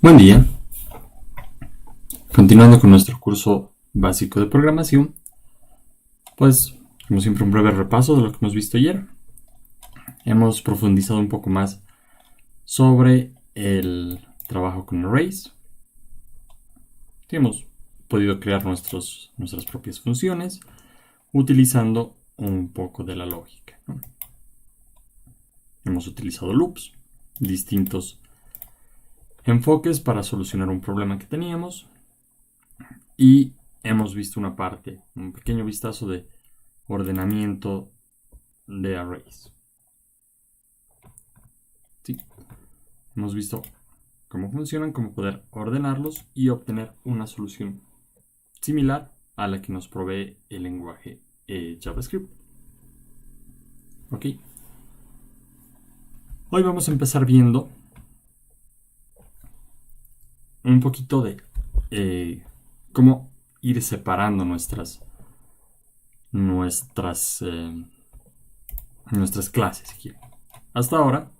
Buen día. Continuando con nuestro curso básico de programación, pues como siempre un breve repaso de lo que hemos visto ayer. Hemos profundizado un poco más sobre el trabajo con arrays. Hemos podido crear nuestras propias funciones utilizando un poco de la lógica, ¿no? Hemos utilizado loops, distintos enfoques para solucionar un problema que teníamos. Y hemos visto una parte, un pequeño vistazo de ordenamiento de arrays. ¿Sí? Hemos visto cómo funcionan, cómo poder ordenarlos y obtener una solución similar a la que nos provee el lenguaje JavaScript. Ok. Hoy vamos a empezar viendo un poquito de cómo ir separando nuestras clases. Hasta ahora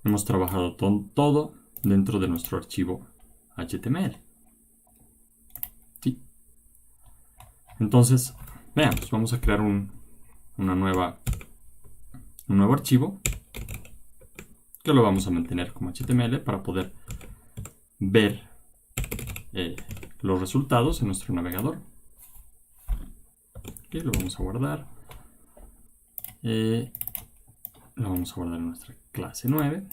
hemos trabajado todo dentro de nuestro archivo HTML. ¿Sí? Entonces, veamos, vamos a crear un nuevo archivo que lo vamos a mantener como HTML para poder ver los resultados en nuestro navegador. Okay, lo vamos a guardar. Lo vamos a guardar en nuestra clase 9.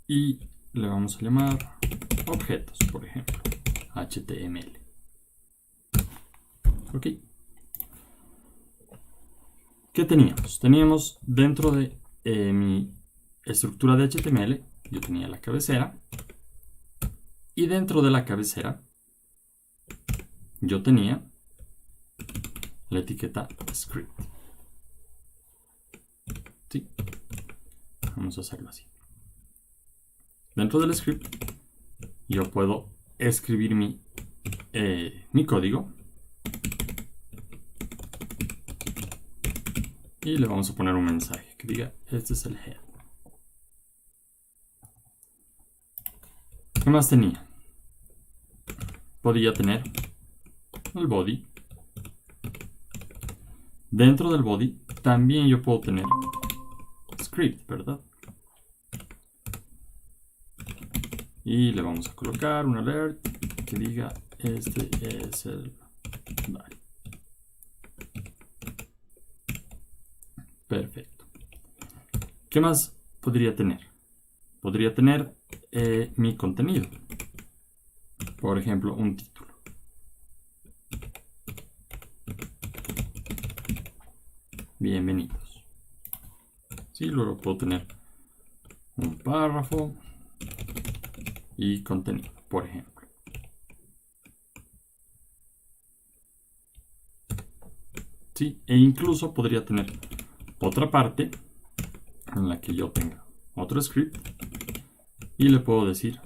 Y le vamos a llamar objetos, por ejemplo, HTML. Ok. ¿Qué teníamos? Teníamos dentro de mi estructura de HTML, yo tenía la cabecera. Y dentro de la cabecera, yo tenía la etiqueta script. ¿Sí? Vamos a hacerlo así. Dentro del script, yo puedo escribir mi código. Y le vamos a poner un mensaje que diga, este es el head. ¿Qué más tenía? Podía tener el body. Dentro del body también yo puedo tener script, ¿verdad? Y le vamos a colocar un alert que diga, este es el body. Perfecto. ¿Qué más podría tener? Podría tener mi contenido. Por ejemplo, un título. Bienvenidos. Sí, luego puedo tener un párrafo y contenido, por ejemplo. Sí, e incluso podría tener otra parte en la que yo tenga otro script y le puedo decir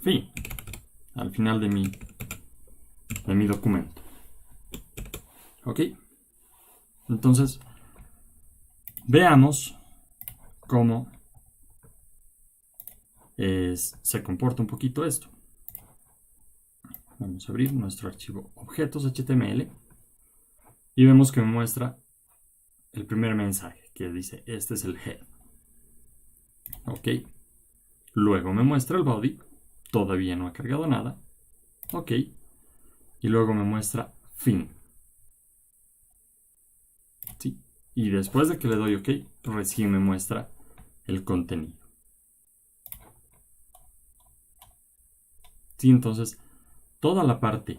fin al final de mi documento. Ok, entonces veamos cómo se comporta un poquito esto. Vamos a abrir nuestro archivo objetos HTML y vemos que me muestra el primer mensaje que dice, este es el head. Ok, luego me muestra el body, todavía no ha cargado nada. Ok, y luego me muestra fin. ¿Sí? Y después de que le doy OK, recién me muestra el contenido. ¿Sí? Entonces, toda la parte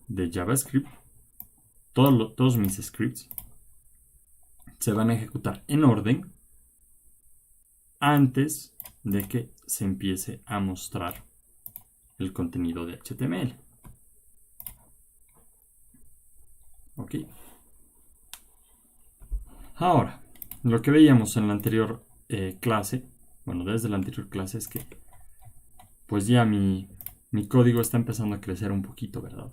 de JavaScript, todos mis scripts, se van a ejecutar en orden antes de que se empiece a mostrar el contenido de HTML. Ok. Ahora, lo que veíamos en la anterior clase, bueno, desde la anterior clase, es que pues ya mi código está empezando a crecer un poquito, ¿verdad?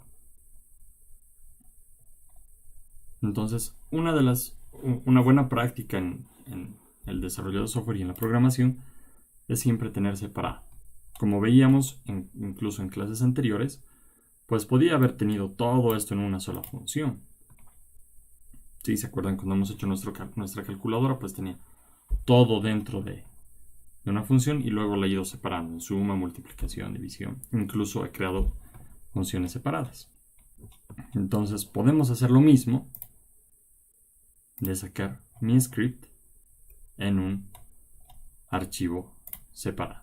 Entonces, una buena práctica en el desarrollo de software y en la programación es siempre tener separado. Como veíamos incluso en clases anteriores, pues podía haber tenido todo esto en una sola función. Si se acuerdan cuando hemos hecho nuestra calculadora, pues tenía todo dentro de una función y luego la he ido separando en suma, multiplicación, división. Incluso he creado funciones separadas. Entonces podemos hacer lo mismo de sacar mi script en un archivo separado.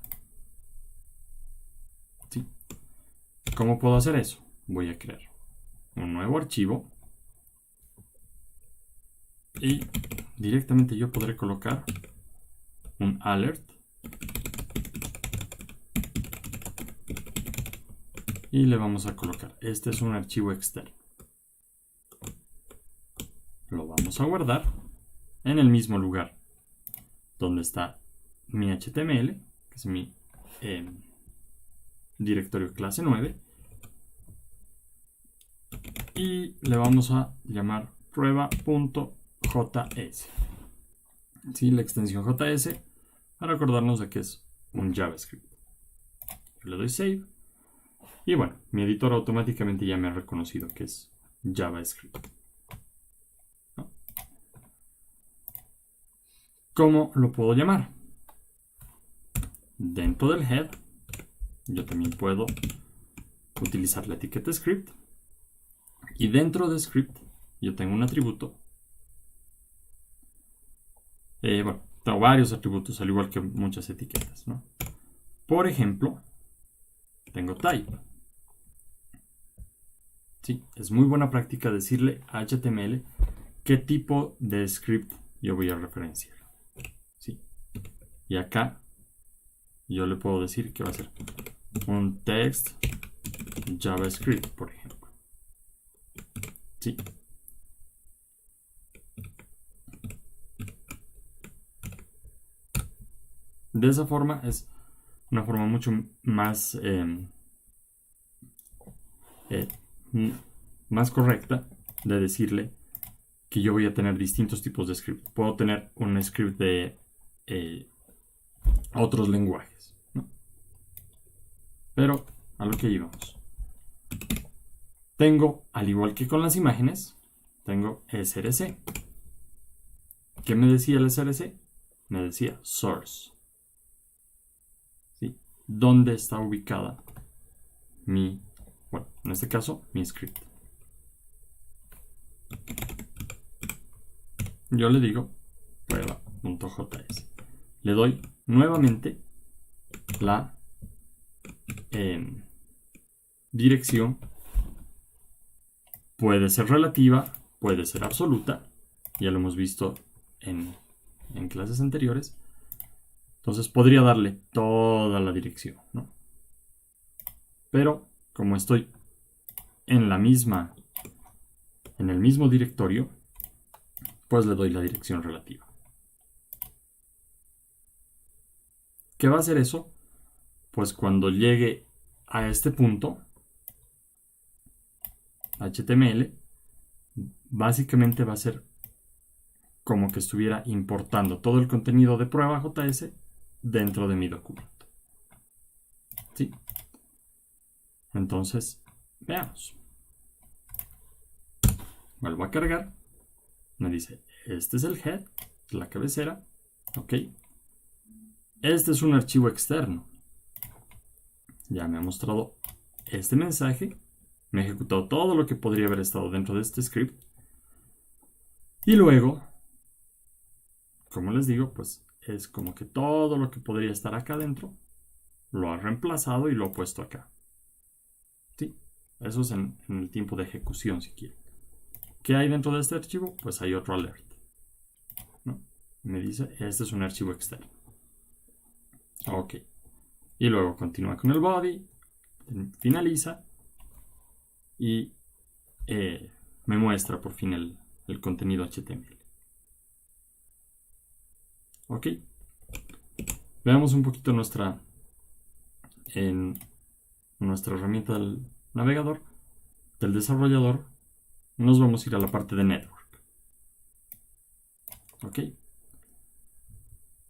¿Sí? ¿Cómo puedo hacer eso? Voy a crear un nuevo archivo y directamente yo podré colocar un alert y le vamos a colocar, este es un archivo externo. Lo vamos a guardar en el mismo lugar donde está mi HTML, que es mi directorio clase 9, y le vamos a llamar prueba.js. ¿Sí? La extensión JS para acordarnos de que es un JavaScript. Yo le doy save y bueno, mi editor automáticamente ya me ha reconocido que es JavaScript. ¿No? ¿Cómo lo puedo llamar? Dentro del head yo también puedo utilizar la etiqueta script y dentro de script yo tengo un atributo. Bueno, tengo varios atributos al igual que muchas etiquetas, ¿no? Por ejemplo, tengo type. Sí, es muy buena práctica decirle a HTML qué tipo de script yo voy a referenciar. ¿Sí? Y acá yo le puedo decir que va a ser un text JavaScript, por ejemplo. ¿Sí? De esa forma es una forma mucho más más correcta de decirle que yo voy a tener distintos tipos de script. Puedo tener un script de otros lenguajes, ¿no? Pero a lo que íbamos. Tengo, al igual que con las imágenes, tengo src. ¿Qué me decía el src? Me decía source. ¿Sí? ¿Dónde está ubicada mi, bueno, en este caso, mi script? Yo le digo prueba.js. Le doy nuevamente la dirección. Puede ser relativa, puede ser absoluta. Ya lo hemos visto en clases anteriores. Entonces podría darle toda la dirección, ¿no? Pero como estoy en el mismo directorio, pues le doy la dirección relativa. ¿Qué va a hacer eso? Pues cuando llegue a este punto, HTML básicamente va a ser como que estuviera importando todo el contenido de prueba.js dentro de mi documento. ¿Sí? Entonces, veamos. Vuelvo a cargar. Me dice, este es el head, la cabecera. Ok. Este es un archivo externo. Ya me ha mostrado este mensaje. Me ha ejecutado todo lo que podría haber estado dentro de este script. Y luego, como les digo, pues es como que todo lo que podría estar acá adentro lo ha reemplazado y lo ha puesto acá. ¿Sí? Eso es en el tiempo de ejecución, si quieren. ¿Qué hay dentro de este archivo? Pues hay otro alert, ¿no? Me dice, este es un archivo externo. Ok. Y luego continúa con el body, finaliza y me muestra por fin el contenido HTML. Ok. Veamos un poquito nuestra herramienta del navegador, del desarrollador. Nos vamos a ir a la parte de network. Ok.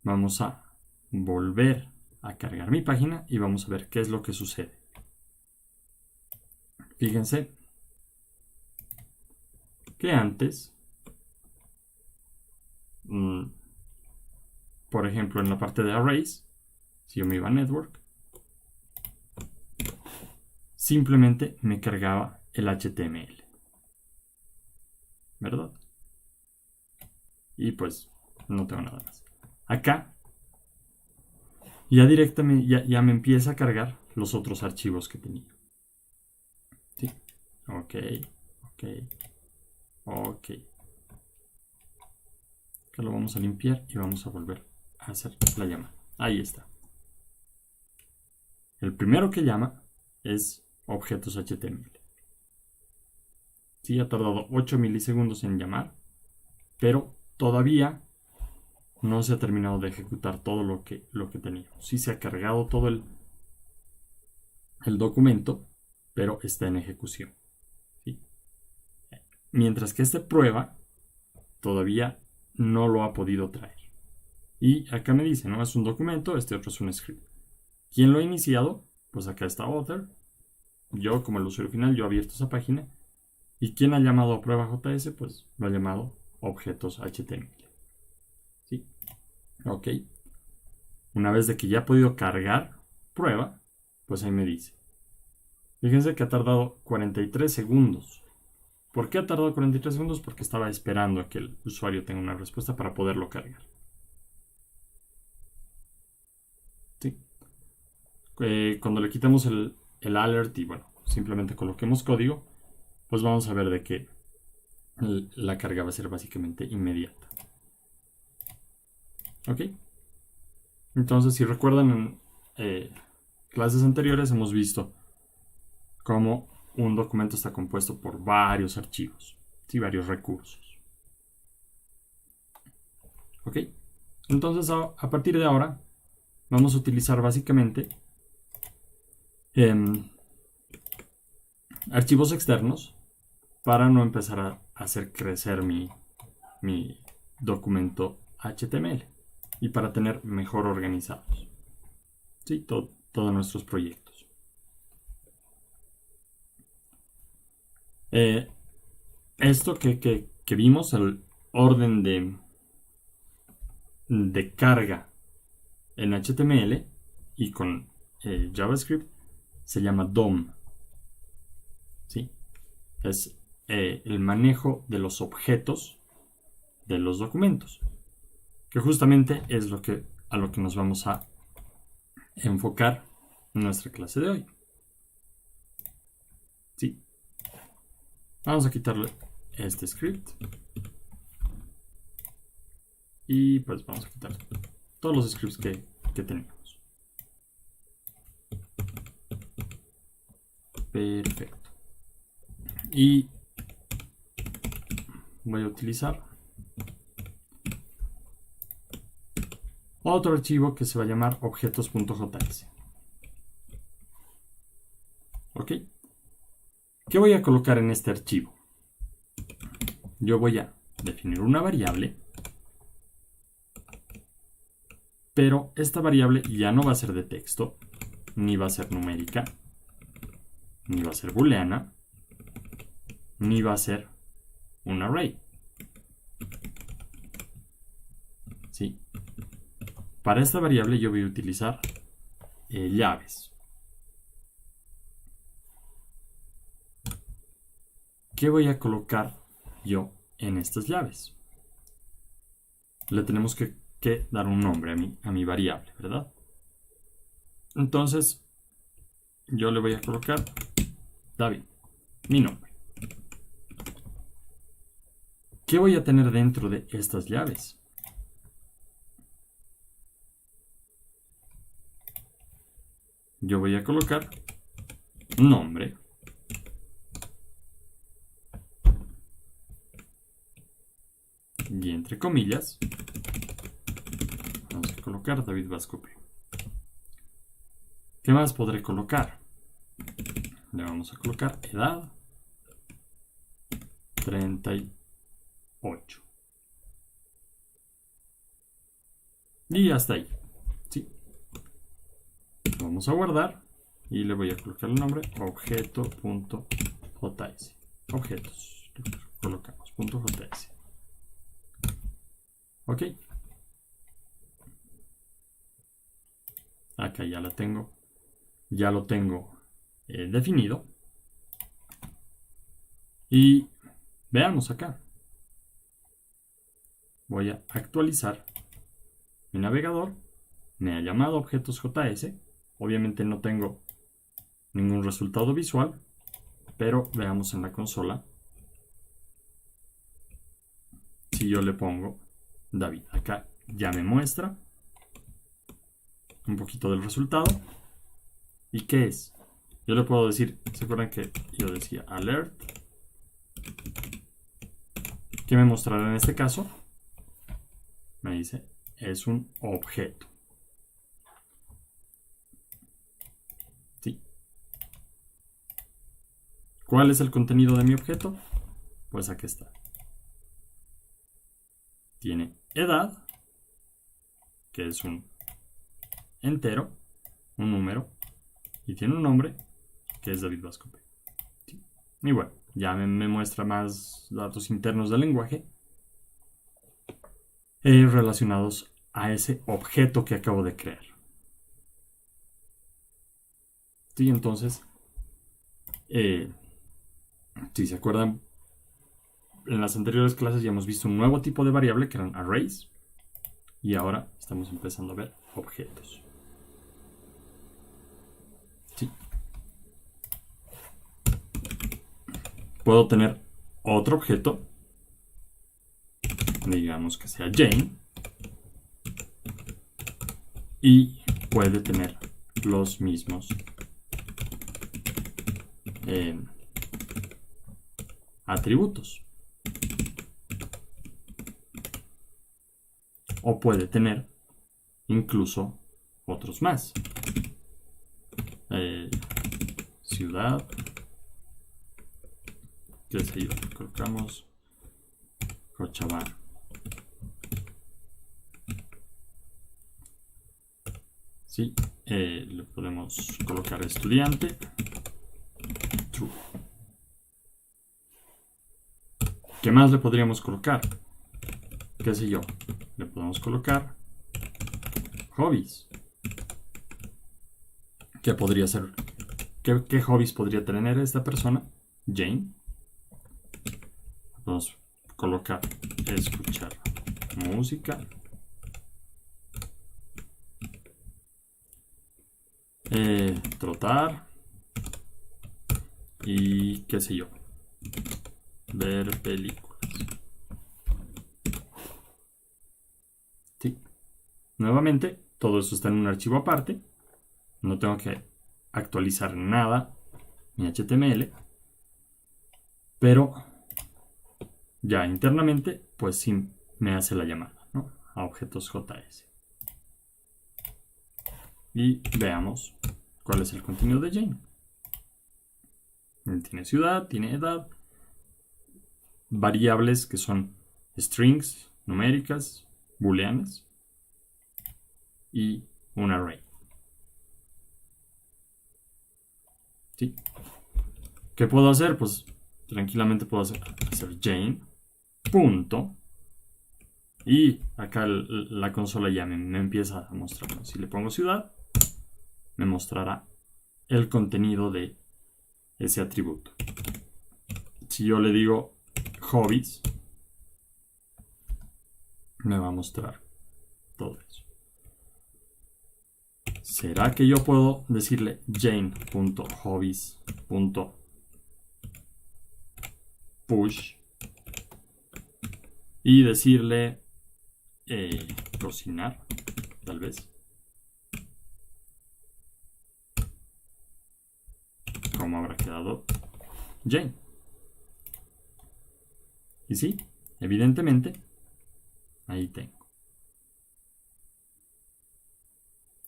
Vamos a volver a cargar mi página y vamos a ver qué es lo que sucede. Fíjense que antes, por ejemplo, en la parte de arrays, si yo me iba a network, simplemente me cargaba el HTML, ¿verdad? Y pues no tengo nada más. Acá ya directamente ya me empieza a cargar los otros archivos que tenía. ¿Sí? Ok. Acá lo vamos a limpiar y vamos a volver a hacer la llamada. Ahí está. El primero que llama es objetos HTML. Sí, ha tardado 8 milisegundos en llamar, pero todavía no se ha terminado de ejecutar todo lo que teníamos. Sí se ha cargado todo el documento, pero está en ejecución. ¿Sí? Mientras que este prueba todavía no lo ha podido traer. Y acá me dice, ¿no? Es un documento, este otro es un script. ¿Quién lo ha iniciado? Pues acá está author. Yo, como el usuario final, yo he abierto esa página. ¿Y quién ha llamado a prueba JS? Pues lo ha llamado objetos HTML. ¿Sí? Ok. Una vez de que ya ha podido cargar prueba, pues ahí me dice. Fíjense que ha tardado 43 segundos. ¿Por qué ha tardado 43 segundos? Porque estaba esperando a que el usuario tenga una respuesta para poderlo cargar. ¿Sí? Cuando le quitamos el alert y bueno, simplemente coloquemos código, pues vamos a ver de que la carga va a ser básicamente inmediata. ¿Ok? Entonces, si recuerdan en clases anteriores hemos visto cómo un documento está compuesto por varios archivos, ¿sí? Varios recursos. ¿Ok? Entonces, a partir de ahora, vamos a utilizar básicamente archivos externos para no empezar a hacer crecer mi documento HTML y para tener mejor organizados, ¿sí? Todos nuestros proyectos. Esto que vimos, el orden de carga en HTML y con JavaScript, se llama DOM. ¿Sí? Es el manejo de los objetos de los documentos, que justamente es a lo que nos vamos a enfocar en nuestra clase de hoy. ¿Sí? Vamos a quitarle este script y pues vamos a quitar todos los scripts que tenemos. Perfecto. Y voy a utilizar otro archivo que se va a llamar objetos.js. ¿Ok? ¿Qué voy a colocar en este archivo? Yo voy a definir una variable, pero esta variable ya no va a ser de texto, ni va a ser numérica, ni va a ser booleana, ni va a ser un array. ¿Sí? Para esta variable yo voy a utilizar llaves. ¿Qué voy a colocar yo en estas llaves? Le tenemos que dar un nombre a mi variable, ¿verdad? Entonces, yo le voy a colocar David, mi nombre. ¿Qué voy a tener dentro de estas llaves? Yo voy a colocar nombre. Y entre comillas, vamos a colocar David Vasco P. ¿Qué más podré colocar? Le vamos a colocar edad 38. Y hasta ahí. ¿Sí? Vamos a guardar y le voy a colocar el nombre objeto.js. Objetos. Colocamos .js. Ok. Acá ya la tengo. Ya lo tengo definido. Y veamos acá. Voy a actualizar mi navegador. Me ha llamado objetos.js. Obviamente no tengo ningún resultado visual, pero veamos en la consola. Si yo le pongo David, acá ya me muestra un poquito del resultado. ¿Y qué es? Yo le puedo decir, ¿se acuerdan que yo decía alert? ¿Qué me mostrará en este caso? Me dice, es un objeto. ¿Sí? ¿Cuál es el contenido de mi objeto? Pues aquí está. Tiene edad, que es un entero, un número, y tiene un nombre, que es David Vasco P. ¿Sí? Y bueno, ya me muestra más datos internos del lenguaje relacionados a ese objeto que acabo de crear. ¿Sí? Entonces, si se acuerdan, en las anteriores clases ya hemos visto un nuevo tipo de variable que eran arrays, y ahora estamos empezando a ver objetos. ¿Sí? Puedo tener otro objeto, digamos que sea Jane, y puede tener los mismos atributos. O puede tener incluso otros más. Ciudad, qué sé yo, colocamos Cochabamba. Sí, le podemos colocar estudiante, true. ¿Qué más le podríamos colocar? ¿Qué sé yo? Le podemos colocar hobbies. ¿Qué podría ser? ¿Qué hobbies podría tener esta persona? Jane. Podemos colocar escuchar música. Trotar. Y qué sé yo. Ver películas. Sí. Nuevamente, todo eso está en un archivo aparte. No tengo que actualizar nada ni HTML. Pero ya internamente, pues sí me hace la llamada, ¿no? A objetos.js. Y veamos cuál es el contenido de Jane. Tiene ciudad, tiene edad, variables que son strings numéricas, booleanas y un array. ¿Sí? ¿Qué puedo hacer? Pues tranquilamente puedo hacer Jane punto y acá la consola ya me empieza a mostrar. Si le pongo ciudad, me mostrará el contenido de ese atributo. Si yo le digo hobbies, me va a mostrar todo eso. ¿Será que yo puedo decirle jane.hobbies.push y decirle cocinar, tal vez? ¿Cómo habrá quedado Jane? Y sí, evidentemente, ahí tengo.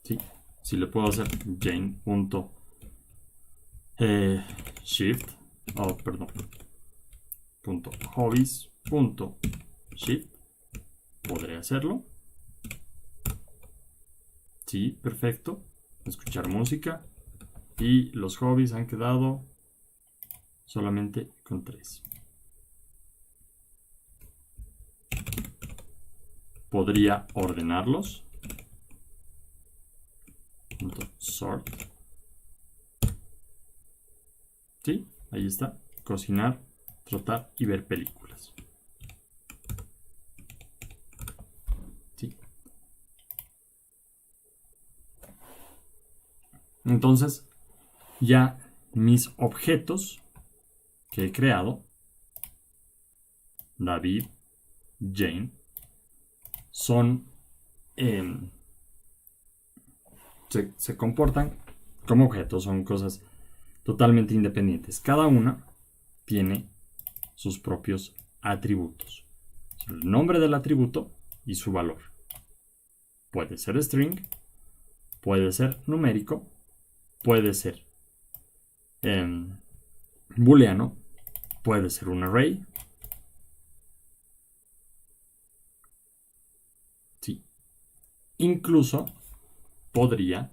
Sí, si le puedo hacer Jane.shift, .hobbies.shift, podré hacerlo. Sí, perfecto. Escuchar música. Y los hobbies han quedado solamente con 3. Podría ordenarlos. Sort. Sí, ahí está. Cocinar, trotar y ver películas. Sí. Entonces, ya mis objetos que he creado, David, Jane, son se comportan como objetos, son cosas totalmente independientes. Cada una tiene sus propios atributos. El nombre del atributo y su valor. Puede ser string, puede ser numérico, puede ser booleano, puede ser un array. Sí. Incluso podría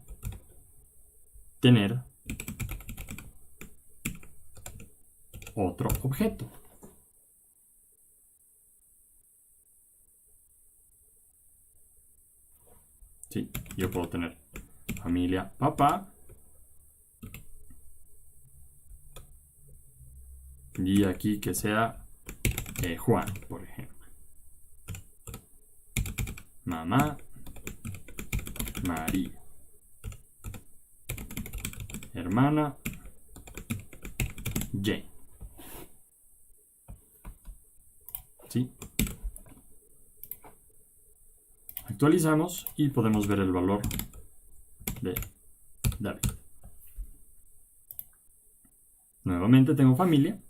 tener otro objeto. Sí, yo puedo tener familia papá y aquí que sea Juan, por ejemplo. Mamá María. Hermana Jane. ¿Sí? Actualizamos y podemos ver el valor de David. Nuevamente tengo familia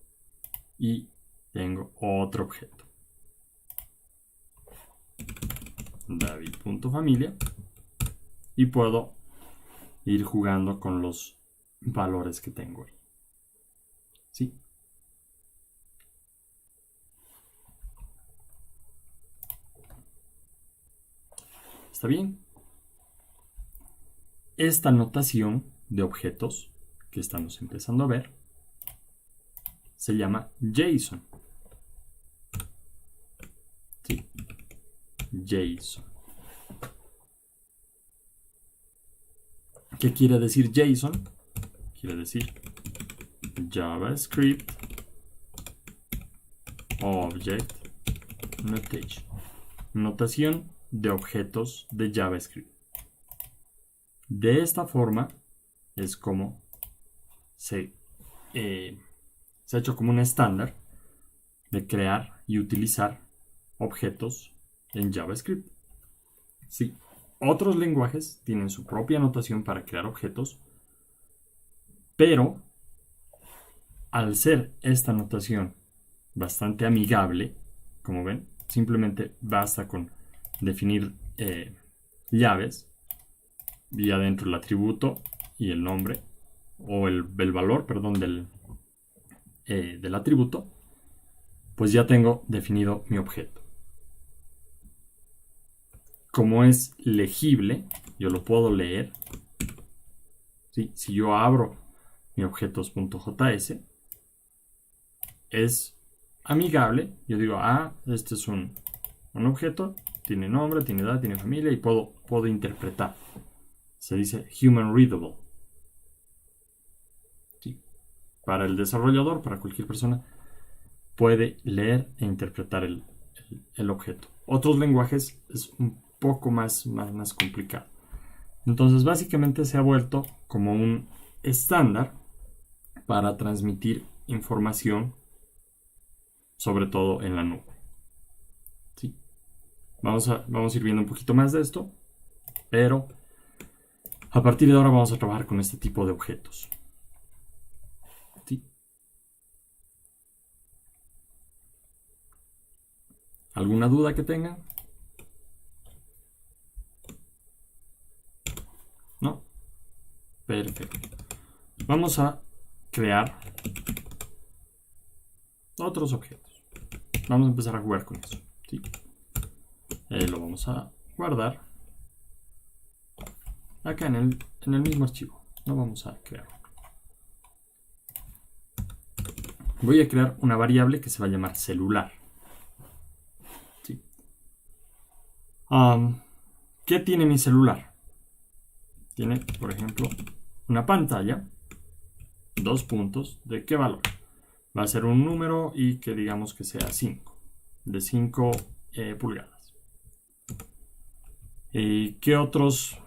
y tengo otro objeto. David.familia y puedo ir jugando con los valores que tengo ahí. ¿Sí? ¿Está bien? Esta notación de objetos que estamos empezando a ver se llama JSON. ¿Sí? JSON. ¿Qué quiere decir JSON? Quiere decir JavaScript Object Notation. Notación de objetos de JavaScript. De esta forma es como se ha hecho como un estándar de crear y utilizar objetos en JavaScript. Sí, otros lenguajes tienen su propia notación para crear objetos, pero al ser esta notación bastante amigable, como ven, simplemente basta con definir llaves y adentro el atributo y el nombre o el valor, perdón, del atributo, pues ya tengo definido mi objeto. Como es legible, yo lo puedo leer. ¿Sí? Si yo abro mi objetos.js, es amigable. Yo digo, este es un objeto, tiene nombre, tiene edad, tiene familia y puedo interpretar. Se dice human readable. ¿Sí? Para el desarrollador, para cualquier persona, puede leer e interpretar el objeto. Otros lenguajes es un poco más complicado. Entonces, básicamente se ha vuelto como un estándar para transmitir información, sobre todo en la nube. ¿Sí? Vamos a ir viendo un poquito más de esto, pero a partir de ahora vamos a trabajar con este tipo de objetos. ¿Sí? ¿Alguna duda que tengan? ¿No? Perfecto. Vamos a crear otros objetos. Vamos a empezar a jugar con eso. ¿Sí? Lo vamos a guardar. acá en el mismo archivo. No vamos a crear. Voy a crear una variable que se va a llamar celular. ¿Sí? ¿Qué tiene mi celular? Tiene, por ejemplo, una pantalla, 2 puntos, ¿de qué valor? Va a ser un número y que digamos que sea 5, de 5 pulgadas. ¿Qué otros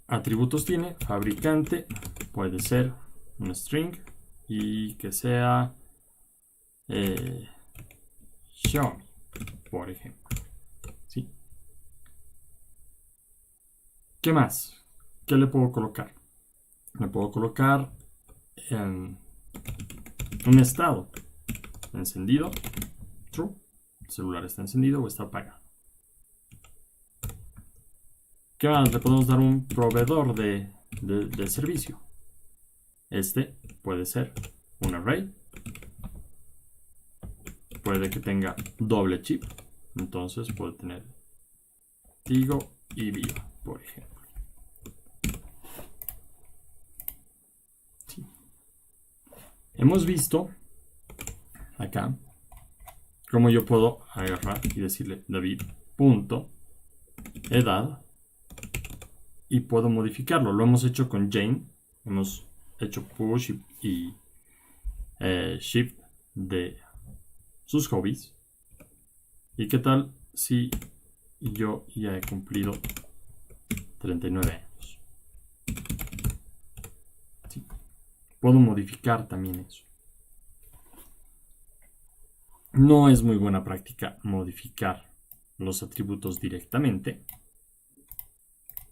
atributos tiene? Fabricante, puede ser un string y que sea Xiaomi, por ejemplo. ¿Sí? ¿Qué más? ¿Qué le puedo colocar? Le puedo colocar un estado. Encendido, true. El celular está encendido o está apagado. ¿Qué más? Le podemos dar un proveedor de servicio. Este puede ser un array. Puede que tenga doble chip. Entonces puede tener Tigo y Viva, por ejemplo. Sí. Hemos visto acá cómo yo puedo agarrar y decirle David.edad y puedo modificarlo. Lo hemos hecho con Jane. Hemos hecho push y shift de sus hobbies. ¿Y qué tal si yo ya he cumplido 39 años? Sí. Puedo modificar también eso. No es muy buena práctica modificar los atributos directamente.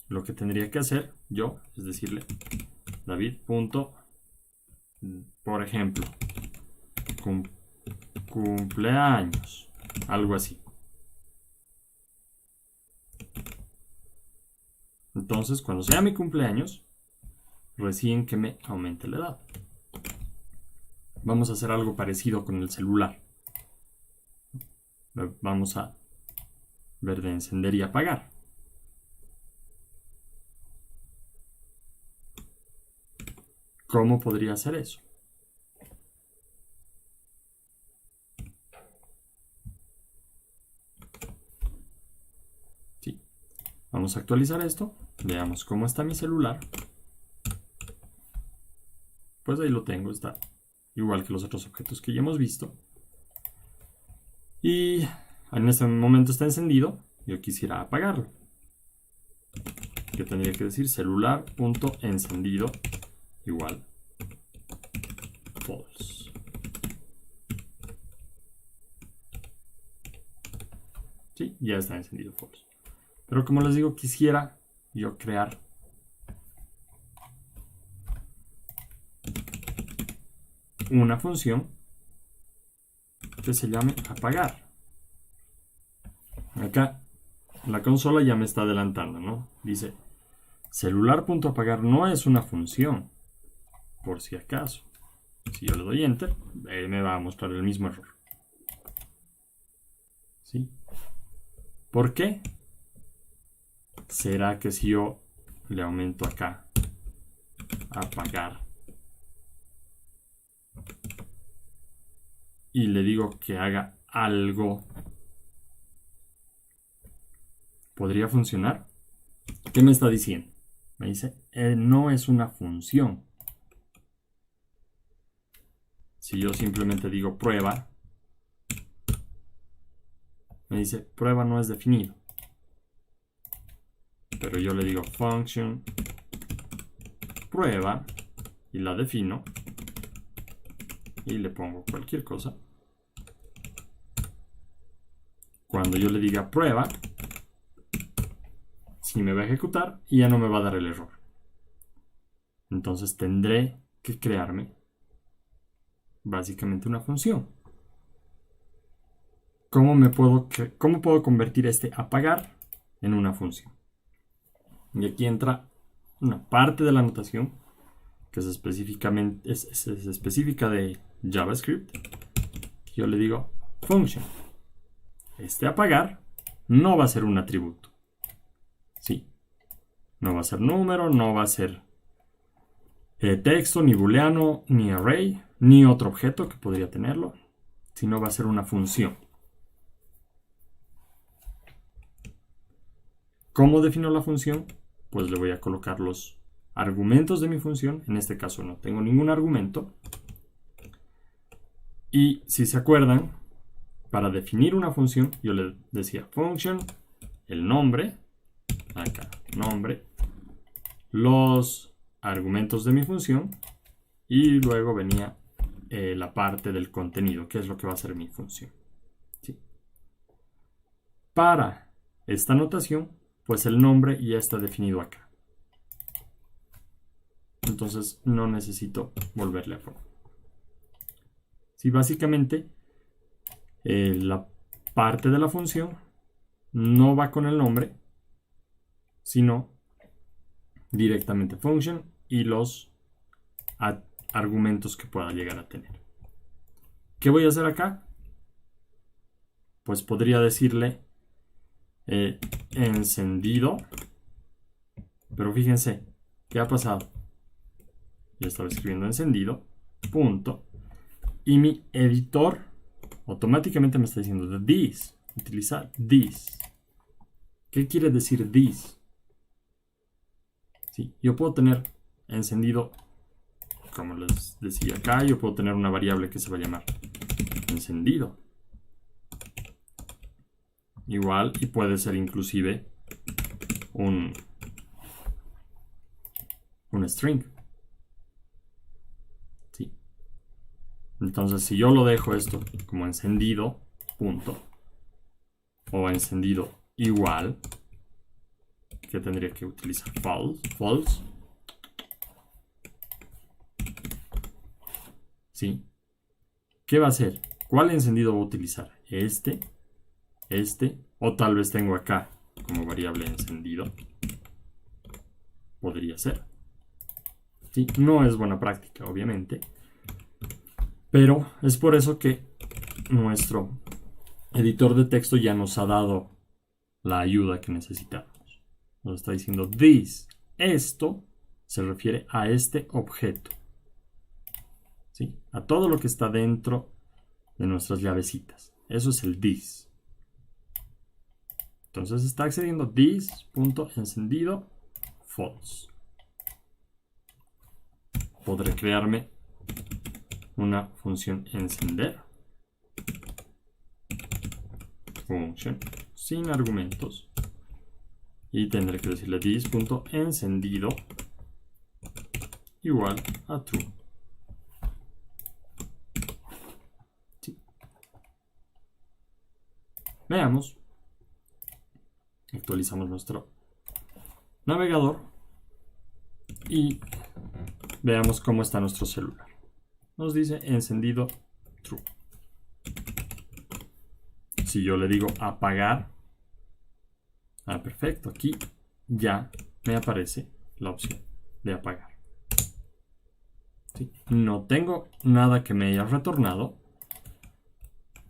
Lo que tendría que hacer yo es decirle David. Por ejemplo, cumpleaños, algo así. Entonces, cuando sea mi cumpleaños, recién que me aumente la edad. Vamos a hacer algo parecido con el celular. Vamos a ver de encender y apagar. ¿Cómo podría hacer eso? Sí. Vamos a actualizar esto. Veamos cómo está mi celular. Pues ahí lo tengo. Está igual que los otros objetos que ya hemos visto. Y en este momento está encendido. Yo quisiera apagarlo. Yo tendría que decir celular.encendido igual false. Sí, ya está encendido false. Pero como les digo, quisiera yo crear una función que se llame apagar. Acá la consola ya me está adelantando, ¿no? Dice celular.apagar no es una función, por si acaso. Si yo le doy enter, me va a mostrar el mismo error. ¿Sí? ¿Por qué? ¿Será que si yo le aumento acá apagar y le digo que haga algo, podría funcionar? ¿Qué me está diciendo? Me dice, no es una función. Si yo simplemente digo prueba, me dice prueba no es definido. Pero yo le digo function prueba y la defino y le pongo cualquier cosa. Cuando yo le diga prueba, sí me va a ejecutar y ya no me va a dar el error. Entonces tendré que crearme básicamente una función. ¿Cómo puedo convertir este apagar en una función? Y aquí entra una parte de la notación que es específica de JavaScript. Yo le digo function. Este apagar no va a ser un atributo. No va a ser número, no va a ser texto, ni booleano, ni array, ni otro objeto que podría tenerlo, sino va a ser una función. ¿Cómo defino la función? Pues le voy a colocar los argumentos de mi función. En este caso no tengo ningún argumento. Y si se acuerdan, para definir una función, yo le decía function, el nombre, acá, nombre, los argumentos de mi función, y luego venía la parte del contenido, que es lo que va a ser mi función. ¿Sí? Para esta notación, pues el nombre ya está definido acá. Entonces no necesito volverle a poner. Sí, básicamente la parte de la función no va con el nombre, sino directamente function y los argumentos que pueda llegar a tener. ¿Qué voy a hacer acá? Pues podría decirle encendido, pero fíjense, ¿qué ha pasado? Ya estaba escribiendo encendido, punto, y mi editor automáticamente me está diciendo this, utilizar this. ¿Qué quiere decir this? Sí, yo puedo tener encendido, como les decía acá, yo puedo tener una variable que se va a llamar encendido. Igual, y puede ser inclusive un string. ¿Sí? Entonces, si yo lo dejo esto como encendido, punto, o encendido igual, que tendría que utilizar false. ¿Sí? ¿Qué va a hacer? ¿Cuál encendido va a utilizar? Este, o tal vez tengo acá como variable encendido. Podría ser. ¿Sí? No es buena práctica, obviamente. Pero es por eso que nuestro editor de texto ya nos ha dado la ayuda que necesitamos. Nos está diciendo this. Esto se refiere a este objeto. ¿Sí? A todo lo que está dentro de nuestras llavecitas. Eso es el this. Entonces está accediendo this.encendido false. Podré crearme una función encender. Function sin argumentos. Y tendré que decirle this.encendido igual a true. Sí. Veamos. Actualizamos nuestro navegador y veamos cómo está nuestro celular. Nos dice encendido true. Si yo le digo apagar, perfecto, aquí ya me aparece la opción de apagar. ¿Sí? No tengo nada que me haya retornado.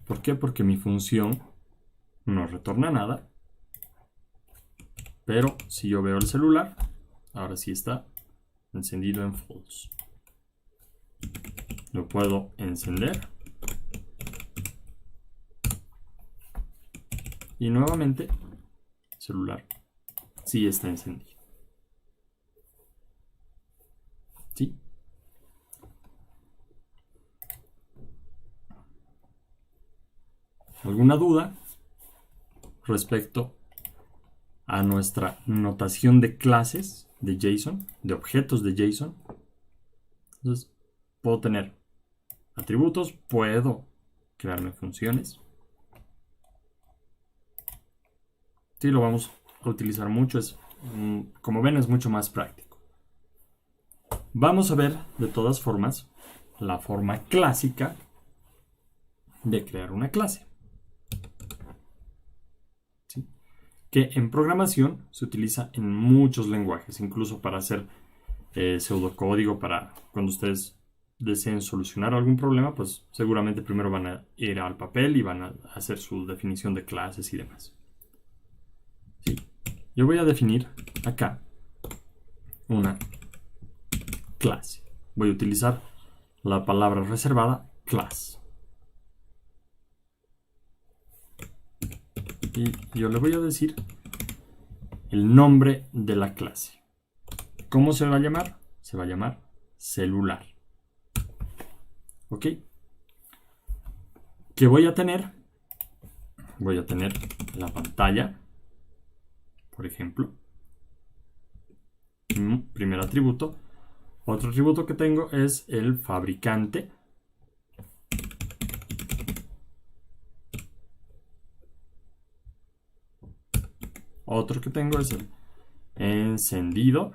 ¿Por qué? Porque mi función no retorna nada. Pero si yo veo el celular, ahora sí está encendido en false. Lo puedo encender. Y nuevamente, el celular sí está encendido. ¿Sí? ¿Alguna duda respecto a nuestra notación de clases de JSON, de objetos de JSON? Entonces, puedo tener atributos, puedo crearme funciones. Sí, lo vamos a utilizar mucho, como ven es mucho más práctico. Vamos a ver de todas formas la forma clásica de crear una clase. ¿Sí? Que en programación se utiliza en muchos lenguajes, incluso para hacer pseudocódigo, para cuando ustedes deseen solucionar algún problema, pues seguramente primero van a ir al papel y van a hacer su definición de clases y demás. ¿Sí? Yo voy a definir acá una clase. Voy a utilizar la palabra reservada class. Y yo le voy a decir el nombre de la clase. ¿Cómo se va a llamar? Se va a llamar celular. ¿Ok? ¿Qué voy a tener? Voy a tener la pantalla, por ejemplo. Primer atributo. Otro atributo que tengo es el fabricante. Otro que tengo es el encendido.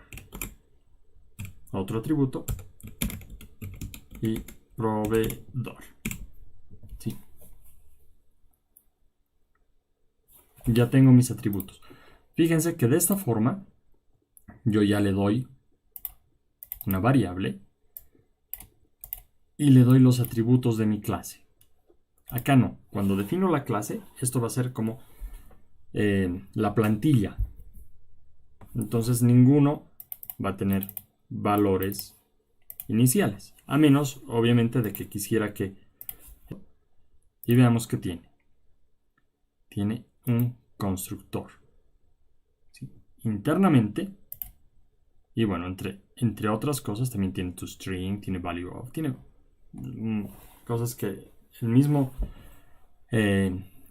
Otro atributo. Y proveedor. ¿Sí? Ya tengo mis atributos. Fíjense que de esta forma yo ya le doy una variable y le doy los atributos de mi clase. Acá no. Cuando defino la clase, esto va a ser como la plantilla. Entonces ninguno va a tener valores iniciales. A menos, obviamente, de que quisiera que... Y veamos qué tiene. Tiene un constructor. ¿Sí? Internamente. Y bueno, entre otras cosas, también tiene toString, tiene value of, tiene cosas que el mismo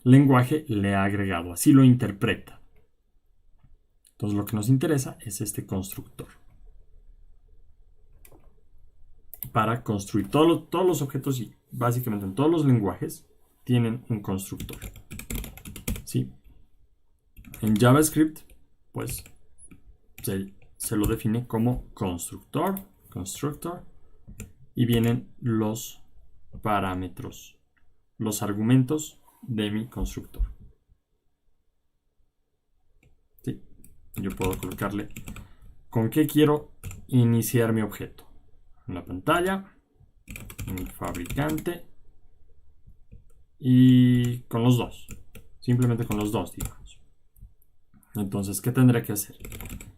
lenguaje le ha agregado. Así lo interpreta. Entonces lo que nos interesa es este constructor. Para construir todos los objetos y básicamente en todos los lenguajes tienen un constructor. ¿Sí? En JavaScript, pues se lo define como constructor, y vienen los parámetros, los argumentos de mi constructor. ¿Sí? Yo puedo colocarle con qué quiero iniciar mi objeto. En la pantalla, en el fabricante y con los dos. Simplemente con los dos, digamos. Entonces, ¿qué tendré que hacer?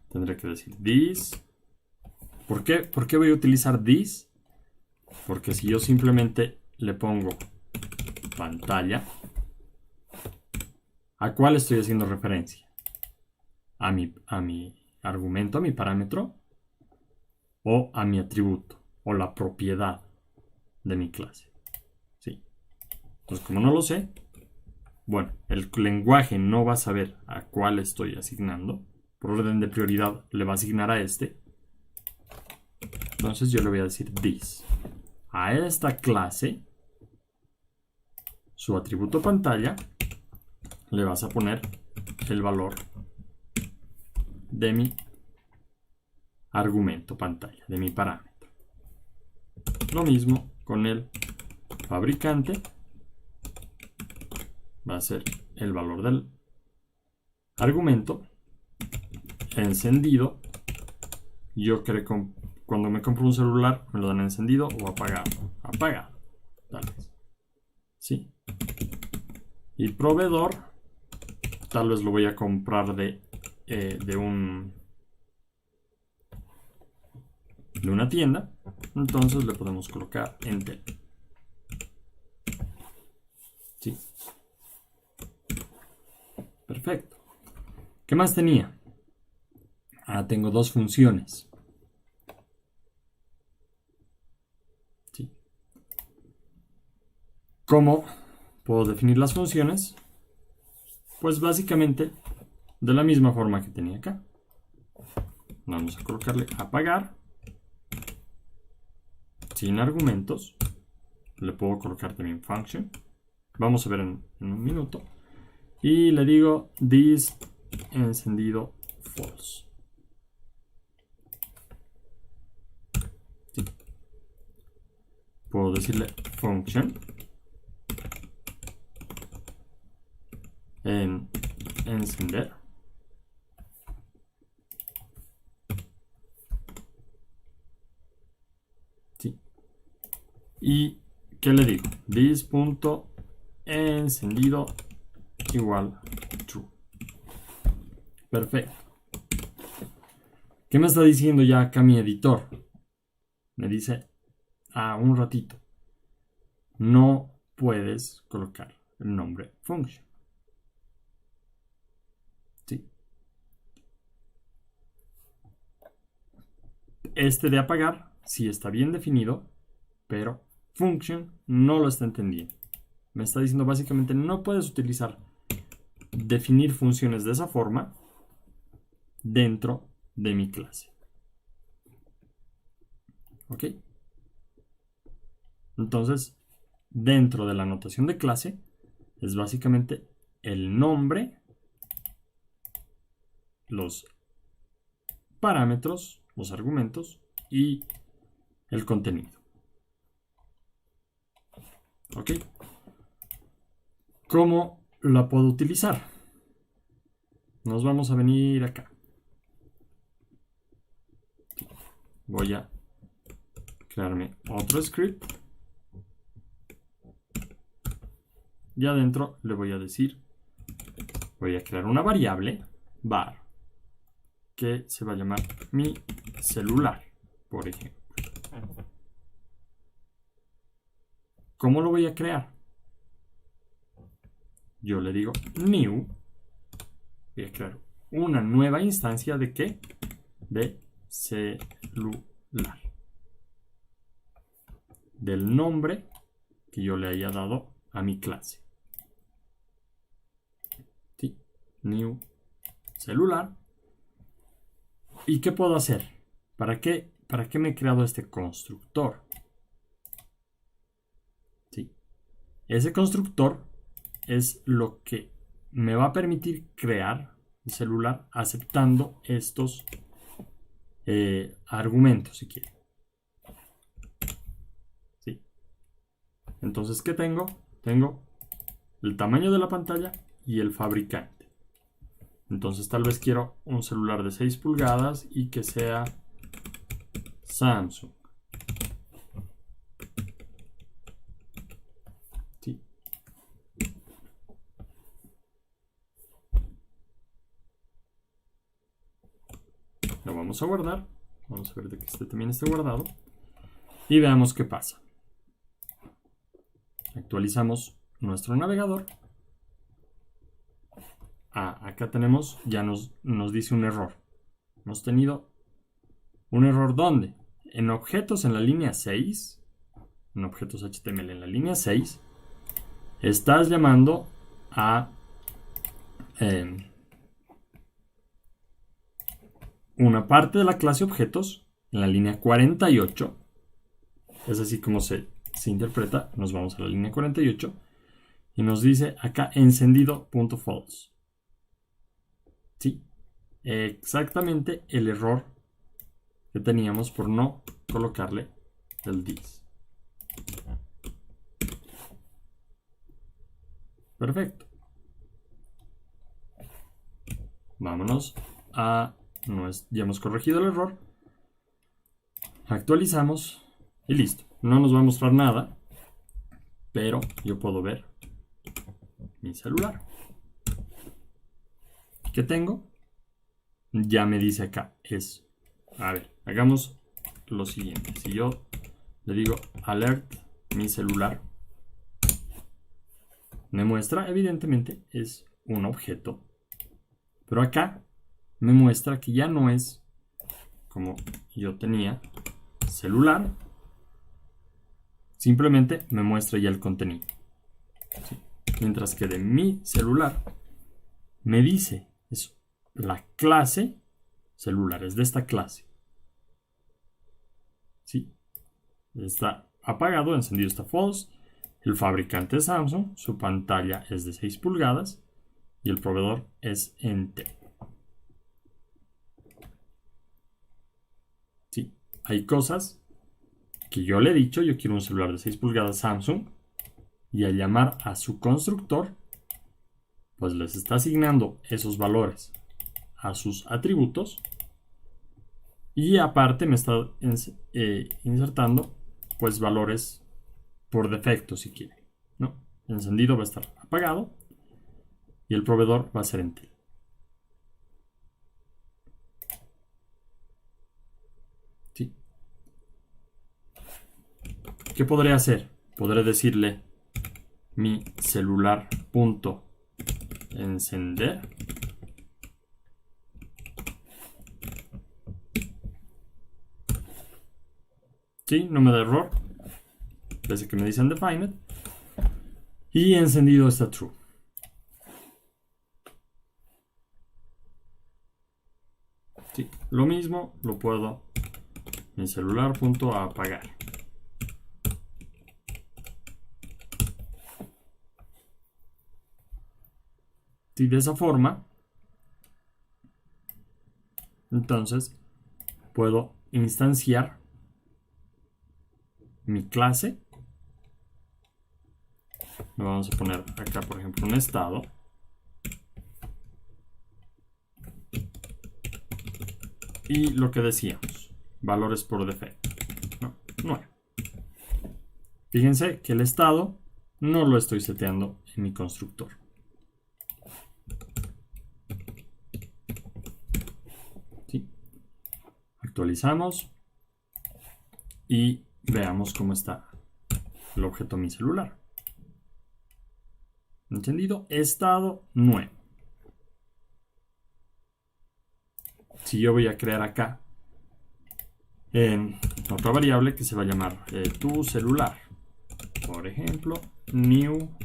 Tendré que decir this. ¿Por qué voy a utilizar this? Porque si yo simplemente le pongo pantalla, ¿a cuál estoy haciendo referencia? ¿A mi argumento, a mi parámetro? ¿O a mi atributo? ¿O la propiedad de mi clase? ¿Sí? Entonces, como no lo sé, bueno, el lenguaje no va a saber a cuál estoy asignando. Por orden de prioridad le va a asignar a este. Entonces yo le voy a decir this. A esta clase, su atributo pantalla, le vas a poner el valor de mi argumento pantalla, de mi parámetro. Lo mismo con el fabricante. Va a ser el valor del argumento. Encendido. Yo creo que cuando me compro un celular me lo dan encendido o apagado. Apagado, tal vez. ¿Sí? Y proveedor, tal vez lo voy a comprar de una tienda. Entonces le podemos colocar Enter. ¿Sí? Perfecto. ¿Qué más tenía? Tengo dos funciones. ¿Sí? ¿Cómo puedo definir las funciones? Pues básicamente de la misma forma que tenía acá. Vamos a colocarle apagar. Sin argumentos. Le puedo colocar también function. Vamos a ver en un minuto. Y le digo this encendido false. ¿Sí? Puedo decirle function en encender. ¿Sí? Y ¿qué le digo? This.encendido igual true. Perfecto. ¿Qué me está diciendo ya acá mi editor? Me dice, un ratito, no puedes colocar el nombre function. ¿Sí? Este de apagar sí está bien definido, pero function no lo está entendiendo. Me está diciendo básicamente no puedes definir funciones de esa forma dentro de mi clase. ¿Ok? Entonces, dentro de la notación de clase es básicamente el nombre, los parámetros, los argumentos y el contenido. ¿Ok? ¿Cómo la puedo utilizar? Nos vamos a venir acá. Voy a crearme otro script. Y adentro le voy a decir, voy a crear una variable var que se va a llamar mi celular, por ejemplo. ¿Cómo lo voy a crear? Yo le digo new. Voy a crear una nueva instancia de ¿qué? De celular. Del nombre que yo le haya dado a mi clase. ¿Sí? New celular. ¿Y qué puedo hacer? ¿Para qué me he creado este constructor? ¿Sí? Ese constructor es lo que me va a permitir crear el celular aceptando estos argumentos, si quieren. ¿Sí? Entonces, ¿qué tengo? Tengo el tamaño de la pantalla y el fabricante. Entonces, tal vez quiero un celular de 6 pulgadas y que sea Samsung. ¿Sí? Lo vamos a guardar. Vamos a ver de que este también esté guardado. Y veamos qué pasa. Actualizamos nuestro navegador. Acá tenemos, ya nos dice un error. Hemos tenido un error ¿dónde? En objetos en la línea 6, en objetos HTML en la línea 6, estás llamando a una parte de la clase objetos en la línea 48. Es así como se interpreta. Nos vamos a la línea 48 y nos dice acá encendido.false. Sí, exactamente el error que teníamos por no colocarle el this. Perfecto. Vámonos a... ya hemos corregido el error. Actualizamos y listo. No nos va a mostrar nada, pero yo puedo ver mi celular. ¿Qué tengo? Ya me dice acá. A ver, hagamos lo siguiente. Si yo le digo alert mi celular, me muestra, evidentemente, es un objeto. Pero acá me muestra que ya no es como yo tenía celular. Simplemente me muestra ya el contenido. ¿Sí? Mientras que de mi celular me dice eso. La clase celular es de esta clase. ¿Sí? Está apagado, encendido está false. El fabricante es Samsung, su pantalla es de 6 pulgadas y el proveedor es Intel. ¿Sí? Hay cosas que yo le he dicho, yo quiero un celular de 6 pulgadas Samsung, y al llamar a su constructor, pues les está asignando esos valores a sus atributos y aparte me está insertando pues valores por defecto si quiere, ¿no? El encendido va a estar apagado y el proveedor va a ser Intel. ¿Qué podré hacer? Podré decirle mi celular punto encender. Sí, no me da error. Parece que me dice undefined. Y encendido está true. Sí, lo mismo lo puedo mi celular punto apagar. Y de esa forma, entonces, puedo instanciar mi clase. Le vamos a poner acá, por ejemplo, un estado. Y lo que decíamos, valores por defecto. No, 9. Fíjense que el estado no lo estoy seteando en mi constructor. ¿Sí? Actualizamos y veamos cómo está el objeto mi celular. ¿Entendido? Estado 9. Si yo voy a crear acá otra variable que se va a llamar tu celular. Por ejemplo, new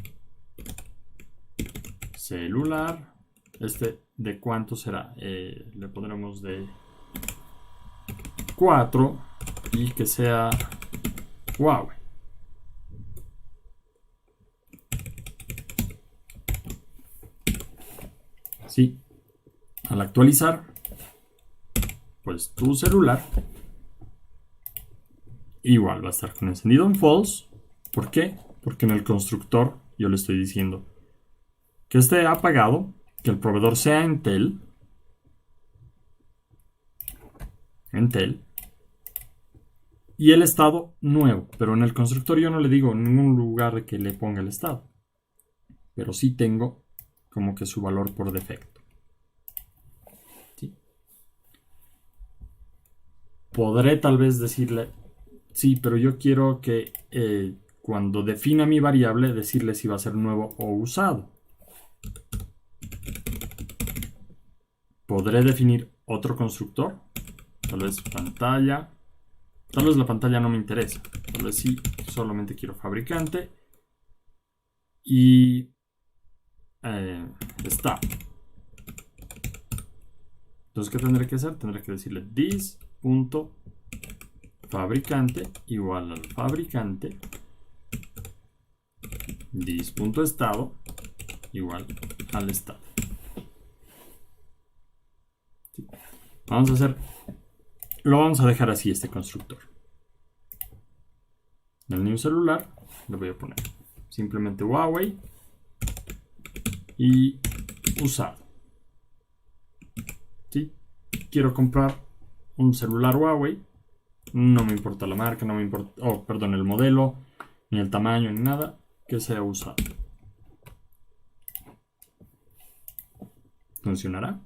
celular. ¿De cuánto será? Le pondremos de 4 y que sea Huawei. Sí. Al actualizar, pues tu celular igual va a estar con encendido en false. ¿Por qué? Porque en el constructor yo le estoy diciendo que esté apagado, que el proveedor sea Entel, y el estado nuevo. Pero en el constructor yo no le digo en ningún lugar de que le ponga el estado. Pero sí tengo como que su valor por defecto. ¿Sí? Podré tal vez decirle, sí, pero yo quiero que cuando defina mi variable, decirle si va a ser nuevo o usado. Podré definir otro constructor. Tal vez pantalla. Tal vez la pantalla no me interesa. Tal vez sí, solamente quiero fabricante. Y está. Entonces, ¿qué tendré que hacer? Tendré que decirle this.fabricante igual al fabricante. This.estado igual al estado. ¿Sí? Lo vamos a dejar así este constructor. En el new celular le voy a poner simplemente Huawei y usado. ¿Sí? Quiero comprar un celular Huawei. No me importa la marca, no me importa, el modelo, ni el tamaño, ni nada, que sea usado. ¿Funcionará?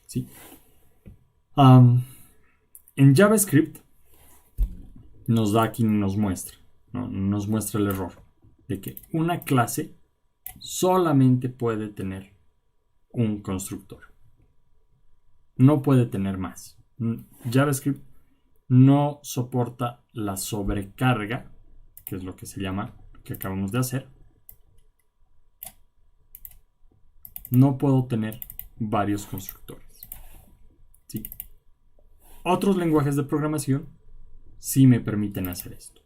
Sí. En JavaScript nos da aquí, nos muestra el error de que una clase solamente puede tener un constructor. No puede tener más. JavaScript no soporta la sobrecarga, que es lo que se llama, que acabamos de hacer. No puedo tener varios constructores. ¿Sí? Otros lenguajes de programación sí me permiten hacer esto.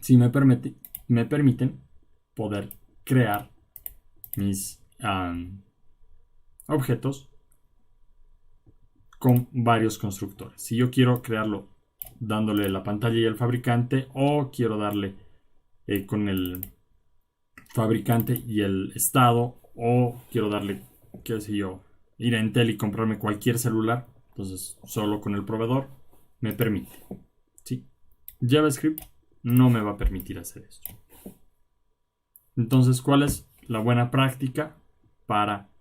Sí me permiten poder crear mis objetos con varios constructores. Si yo quiero crearlo dándole la pantalla y el fabricante, o quiero darle con el fabricante y el estado, o quiero darle, qué sé yo, ir a Entel y comprarme cualquier celular, entonces solo con el proveedor me permite. ¿Sí? JavaScript no me va a permitir hacer esto. Entonces, ¿cuál es la buena práctica para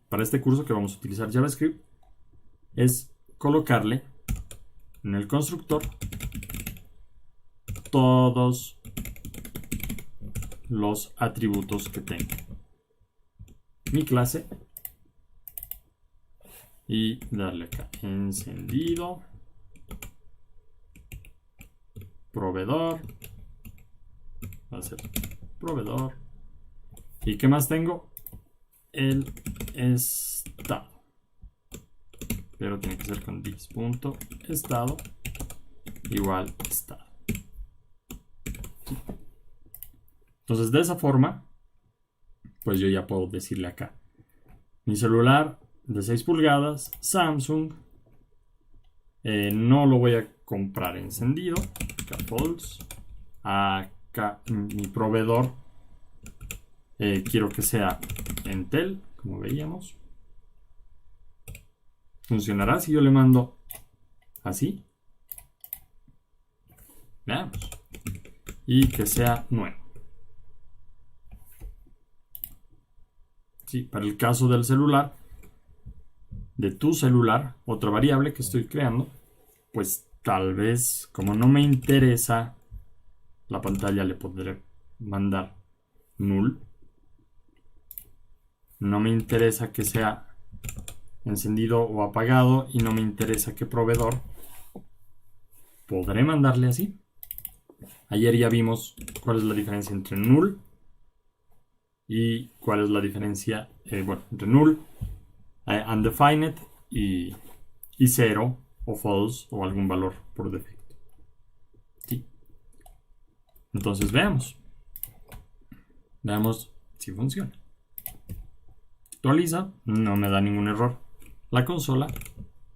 para este curso que vamos a utilizar JavaScript? es colocarle en el constructor todos los atributos que tenga mi clase y darle acá encendido, proveedor, va a ser proveedor. ¿Y qué más tengo? El estado, pero tiene que ser con this.estado igual estado. Entonces de esa forma, pues yo ya puedo decirle acá, mi celular de 6 pulgadas, Samsung, no lo voy a comprar encendido, acá false, acá mi proveedor, quiero que sea Entel, como veíamos. ¿Funcionará si yo le mando así? Veamos. Y que sea nuevo. Sí, para el caso del celular, de tu celular, otra variable que estoy creando, pues tal vez, como no me interesa la pantalla, le podré mandar null. No me interesa que sea encendido o apagado y no me interesa qué proveedor. Podré mandarle así. Ayer ya vimos cuál es la diferencia entre null y cuál es la diferencia, entre null, undefined y 0 o false o algún valor por defecto. ¿Sí? Entonces veamos si funciona. Actualiza, no me da ningún error. La consola,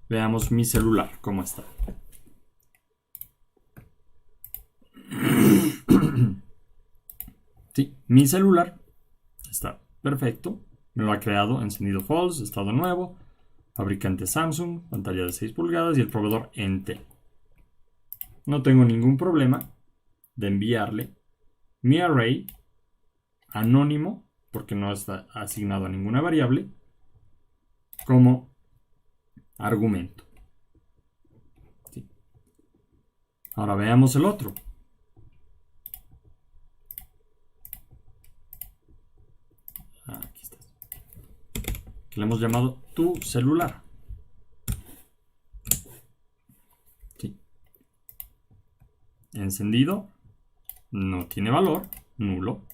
veamos mi celular cómo está. Sí, mi celular está perfecto. Me lo ha creado encendido false, estado nuevo, fabricante Samsung, pantalla de 6 pulgadas y el proveedor Entel. No tengo ningún problema de enviarle mi array anónimo, porque no está asignado a ninguna variable, como argumento. ¿Sí? Ahora veamos el otro. Aquí está. Que le hemos llamado tu celular. ¿Sí? Encendido, no tiene valor, nulo.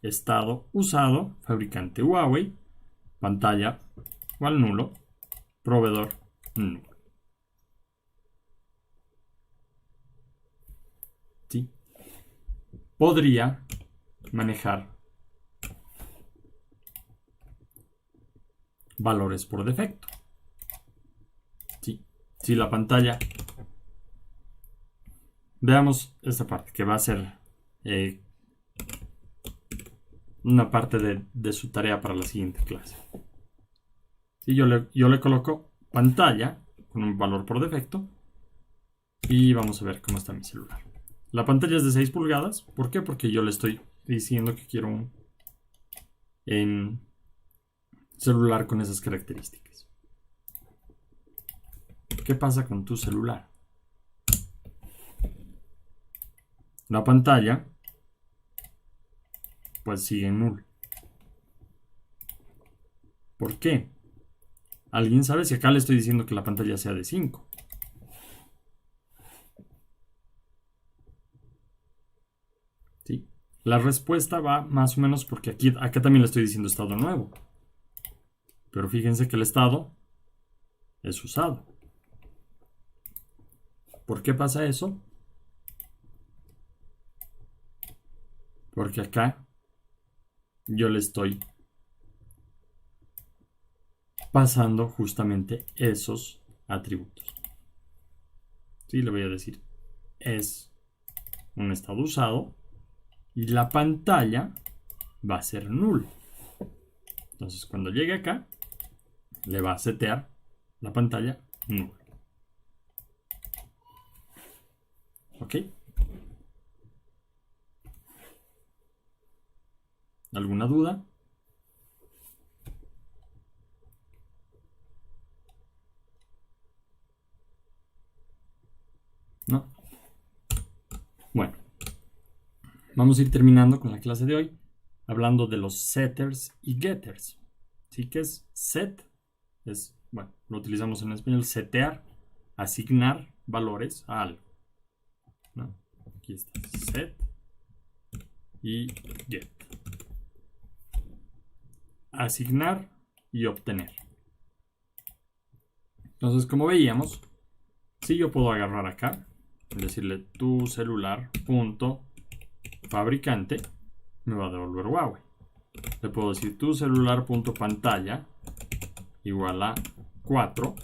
Estado usado, fabricante Huawei. Pantalla igual nulo. Proveedor nulo. ¿Sí? Podría manejar valores por defecto. ¿Sí? Si la pantalla, veamos esta parte que va a ser una parte de su tarea para la siguiente clase. Y yo le coloco pantalla con un valor por defecto y vamos a ver cómo está mi celular. La pantalla es de 6 pulgadas. ¿Por qué? Porque yo le estoy diciendo que quiero un celular con esas características. ¿Qué pasa con tu celular? La pantalla pues sigue en null. ¿Por qué? ¿Alguien sabe si acá le estoy diciendo que la pantalla sea de 5? ¿Sí? La respuesta va más o menos porque acá también le estoy diciendo estado nuevo. Pero fíjense que el estado es usado. ¿Por qué pasa eso? Porque acá yo le estoy pasando justamente esos atributos. Sí, le voy a decir es un estado usado y la pantalla va a ser null. Entonces cuando llegue acá le va a setear la pantalla null. ¿Ok? ¿Alguna duda? Bueno, vamos a ir terminando con la clase de hoy hablando de los setters y getters. ¿Sí? ¿Qué es set? Bueno, lo utilizamos en español, setear, asignar valores a algo, ¿no? Aquí está, set y get. Asignar y obtener. Entonces, como veíamos, si yo puedo agarrar acá, decirle tu celular punto fabricante, me va a devolver Huawei. Le puedo decir tu celular punto pantalla igual a 4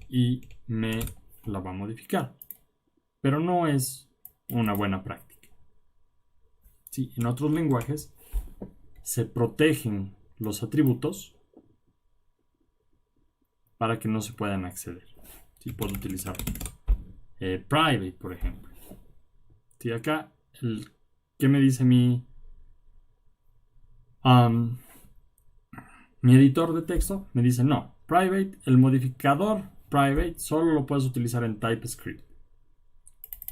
y me la va a modificar. Pero no es una buena práctica. Sí, en otros lenguajes se protegen los atributos para que no se puedan acceder. Sí, puedo utilizar private, por ejemplo. Sí, acá, ¿qué me dice mi editor de texto? Me dice, no, private, el modificador private solo lo puedes utilizar en TypeScript,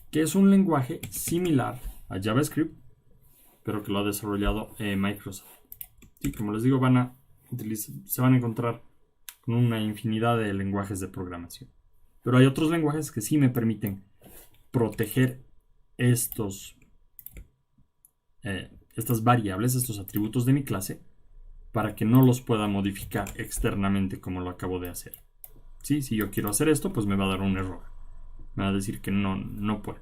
que es un lenguaje similar a JavaScript, pero que lo ha desarrollado Microsoft. Sí, como les digo, se van a encontrar con una infinidad de lenguajes de programación. Pero hay otros lenguajes que sí me permiten proteger estas variables, estos atributos de mi clase, para que no los pueda modificar externamente como lo acabo de hacer. ¿Sí? Si yo quiero hacer esto, pues me va a dar un error. Me va a decir que no puedo.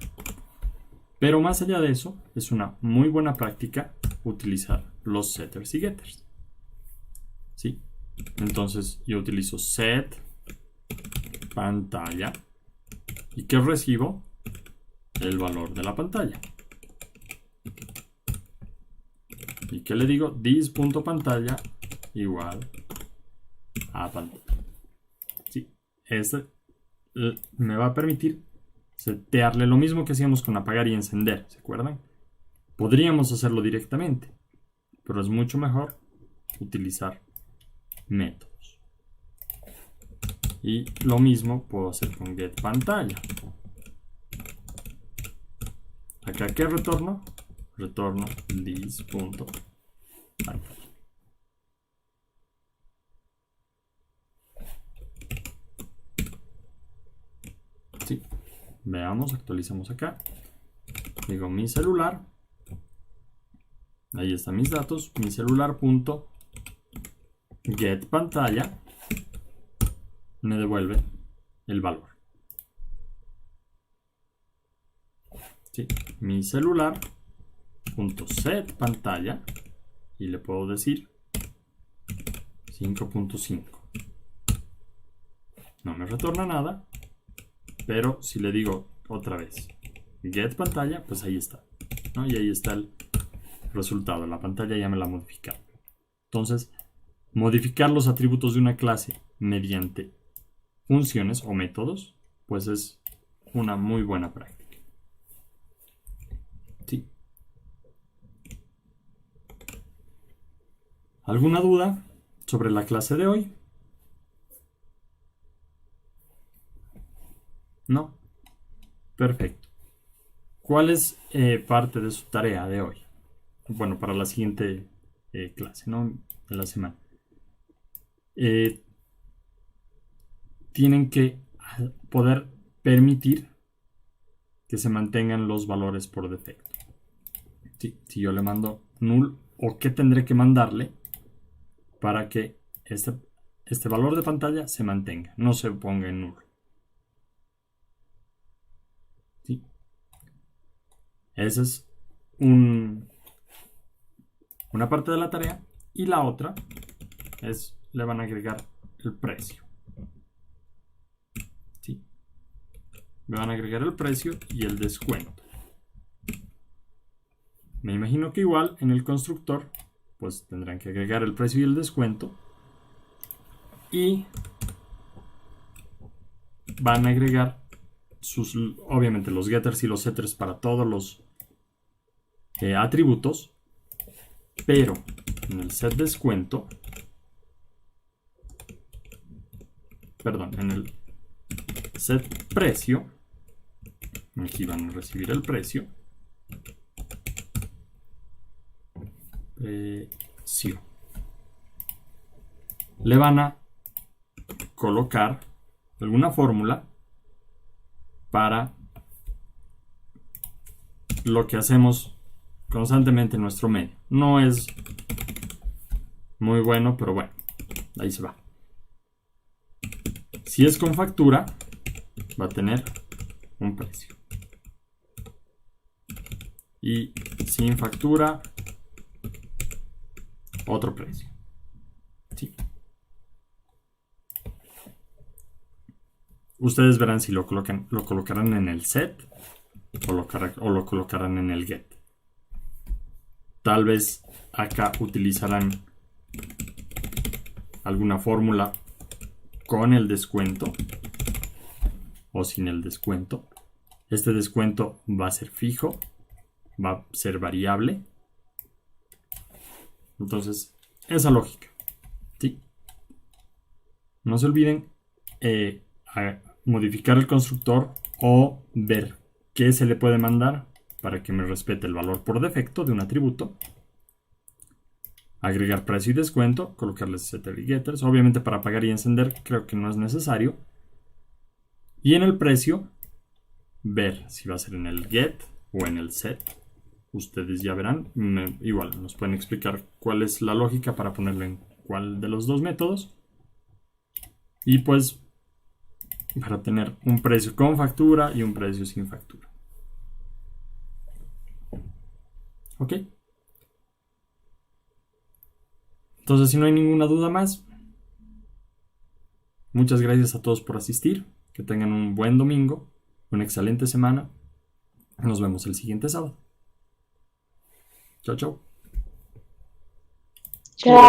Pero más allá de eso, es una muy buena práctica utilizar los setters y getters. ¿Sí? Entonces yo utilizo set pantalla y ¿qué recibo? El valor de la pantalla. ¿Y qué le digo? This.pantalla igual a pantalla. ¿Sí? Este me va a permitir setearle lo mismo que hacíamos con apagar y encender, ¿se acuerdan? Podríamos hacerlo directamente, pero es mucho mejor utilizar métodos. Y lo mismo puedo hacer con getPantalla. Acá, ¿qué retorno? Retorno this.pantalla. Sí. Veamos, actualizamos acá. Digo mi celular. Ahí están mis datos. Mi celular punto get pantalla me devuelve el valor. Sí. Mi celular punto set pantalla y le puedo decir 5.5. No me retorna nada, pero si le digo otra vez get pantalla, pues ahí está, ¿no? Y ahí está el resultado. La pantalla ya me la ha modificado. Entonces, modificar los atributos de una clase mediante funciones o métodos, pues es una muy buena práctica. ¿Sí? ¿Alguna duda sobre la clase de hoy? ¿No? Perfecto. ¿Cuál es parte de su tarea de hoy? Bueno, para la siguiente clase, ¿no? De la semana. Tienen que poder permitir que se mantengan los valores por defecto. Si yo le mando null, ¿o qué tendré que mandarle para que este valor de pantalla se mantenga, no se ponga en null? ¿Sí? Esa es una parte de la tarea, y la otra es le van a agregar el precio. ¿Sí? Me van a agregar el precio y el descuento. Me imagino que igual en el constructor pues tendrán que agregar el precio y el descuento, y van a agregar obviamente los getters y los setters para todos los atributos, pero en el set descuento, perdón, en el set precio Aquí van a recibir el precio. Precio. Le van a colocar alguna fórmula para lo que hacemos constantemente en nuestro medio. No es muy bueno, pero bueno, ahí se va. Si es con factura, va a tener un precio. Y sin factura, otro precio. ¿Sí? Ustedes verán si lo colocarán en el set o lo colocarán en el get. Tal vez acá utilizarán alguna fórmula con el descuento o sin el descuento. Este descuento va a ser fijo, va a ser variable. Entonces, esa lógica. ¿Sí? No se olviden a modificar el constructor o ver qué se le puede mandar para que me respete el valor por defecto de un atributo. Agregar precio y descuento, colocarles setter y getters. Obviamente para apagar y encender creo que no es necesario. Y en el precio, ver si va a ser en el get o en el set. Ustedes ya verán. Igual nos pueden explicar cuál es la lógica para ponerlo en cuál de los dos métodos. Y pues para tener un precio con factura y un precio sin factura. ¿Ok? Entonces, si no hay ninguna duda más, muchas gracias a todos por asistir. Que tengan un buen domingo, una excelente semana. Nos vemos el siguiente sábado. Chao, chao. Chao.